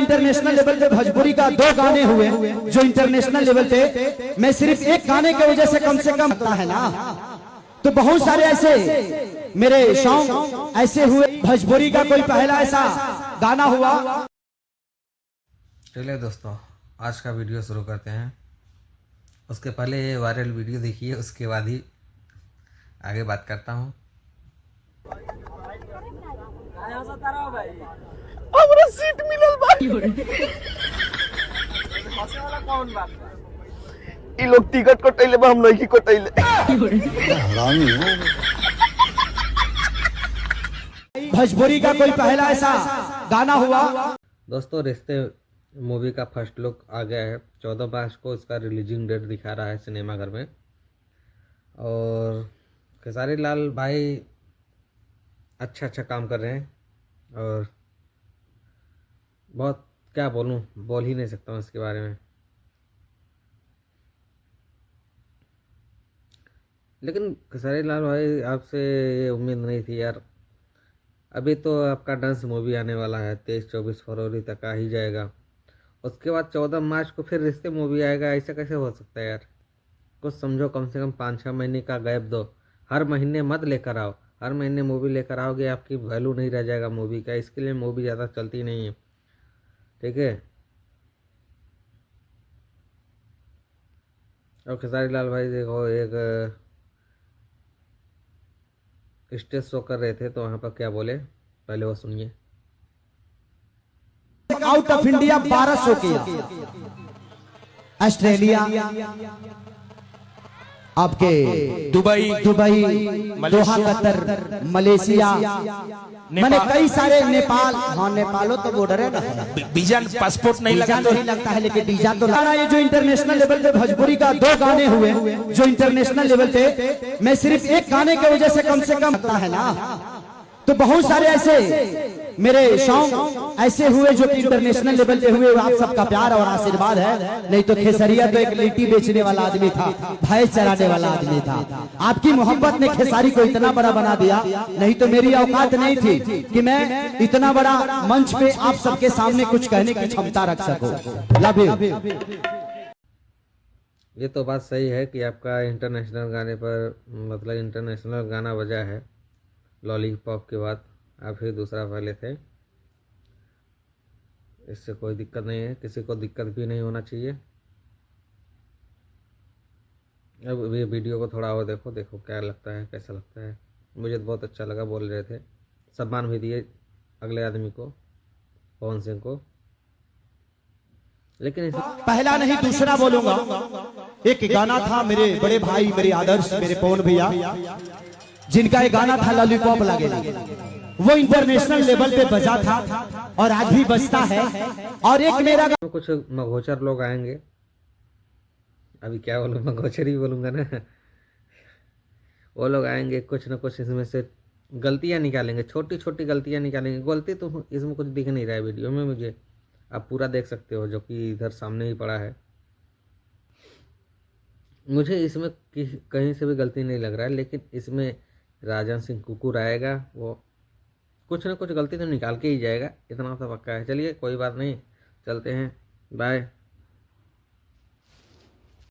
International level पे भोजपुरी का 2 गाने हुए जो इंटरनेशनल लेवल पे, मैं सिर्फ एक गाने की वजह से कम लगता है ना, तो बहुत सारे ऐसे मेरे सॉन्ग ऐसे हुए। भोजपुरी का कोई पहला ऐसा गाना हुआ। चलिए दोस्तों, आज का वीडियो शुरू करते हैं। उसके पहले ये वायरल वीडियो देखिए, उसके बाद ही आगे बात करता हूँ। हमरा सीट मिलल बा। ई लोग टिकट कटैले बा, हम नहीं कटैले। हरामी हो। भोजपुरी का कोई पहला ऐसा गाना हुआ। दोस्तों, रिश्ते मूवी का फर्स्ट लुक आ गया है। 14 मार्च को इसका रिलीजिंग डेट दिखा रहा है सिनेमाघर में। और खेसारी लाल भाई अच्छा काम कर रहे हैं, और बहुत क्या बोलूं, बोल ही नहीं सकता हूं इसके बारे में। लेकिन खेसारी लाल भाई, आपसे ये उम्मीद नहीं थी यार। अभी तो आपका डांस मूवी आने वाला है, 23-24 फरवरी तक आ ही जाएगा। उसके बाद 14 मार्च को फिर रिश्ते मूवी आएगा। ऐसा कैसे हो सकता है यार? कुछ समझो, कम से कम 5-6 महीने का गैप दो। हर महीने मत लेकर आओ। हर महीने मूवी लेकर आओगे, आपकी वैल्यू नहीं रह जाएगा मूवी का। इसके लिए मूवी ज़्यादा चलती नहीं है, ठीक है। और खेसारी लाल भाई देखो, एक स्टेज शो कर रहे थे, तो वहाँ पर क्या बोले, पहले वो सुनिए। आउट ऑफ इंडिया 1200 किया, ऑस्ट्रेलिया, आपके दुबई, दोहा, कतर, मलेशिया, मैंने कई सारे, नेपाल, हाँ नेपालो तो बॉर्डर है ना, वीजा पासपोर्ट नहीं वीजा नहीं लगता है, लेकिन वीजा तो लगा। ये जो इंटरनेशनल लेवल पे भोजपुरी का 2 गाने हुए जो इंटरनेशनल लेवल पे, मैं सिर्फ एक गाने की वजह से कम लगता है ना, तो बहुत सारे ऐसे मेरे सॉन्ग ऐसे हुए जो कि इंटरनेशनल लेवल पे हुए। आप सबका प्यार और आशीर्वाद है। नहीं तो खेसरिया तो एक लिट्टी बेचने वाला आदमी था, भैंस चराने वाला आदमी था। आपकी मोहब्बत ने खेसारी को इतना बड़ा बना दिया, नहीं तो मेरी औकात नहीं थी कि मैं इतना बड़ा मंच पे आप सबके सामने कुछ कहने की क्षमता रख सकूं। Love you. ये तो बात सही है कि आपका इंटरनेशनल गाने पर, मतलब इंटरनेशनल गाना बजा है। लॉलीपॉप के बाद आप ही दूसरा पहले थे। इससे कोई दिक्कत नहीं है, किसी को दिक्कत भी नहीं होना चाहिए। अब ये वीडियो को थोड़ा और देखो क्या लगता है, कैसा लगता है। मुझे तो बहुत अच्छा लगा, बोल रहे थे, सम्मान भी दिए अगले आदमी को, पवन सिंह को। लेकिन पहला नहीं दूसरा बोलूंगा। एक गाना था मेरे बड़े भाई, मेरे आदर्श, मेरे पवन भैया, जिनका एक गाना था लॉलीपॉप लगे, वो इंटरनेशनल लेवल पे बजा था और आज भी बजता है। और एक मेरा कुछ मघोचर लोग आएंगे, अभी क्या बोलूँ, मघोचर ही बोलूँगा ना। वो लोग आएंगे, कुछ ना कुछ इसमें से गलतियाँ निकालेंगे, छोटी छोटी गलतियाँ निकालेंगे। गलती तो इसमें कुछ दिख नहीं रहा है वीडियो में मुझे, आप पूरा देख सकते हो, जो कि इधर सामने ही पड़ा है। मुझे इसमें कहीं से भी गलती नहीं लग रहा है, लेकिन इसमें राजन सिंह कुकुर आएगा, वो कुछ ना कुछ गलती तो निकाल के ही जाएगा, इतना तो पक्का है। चलिए कोई बात नहीं, चलते हैं, बाय।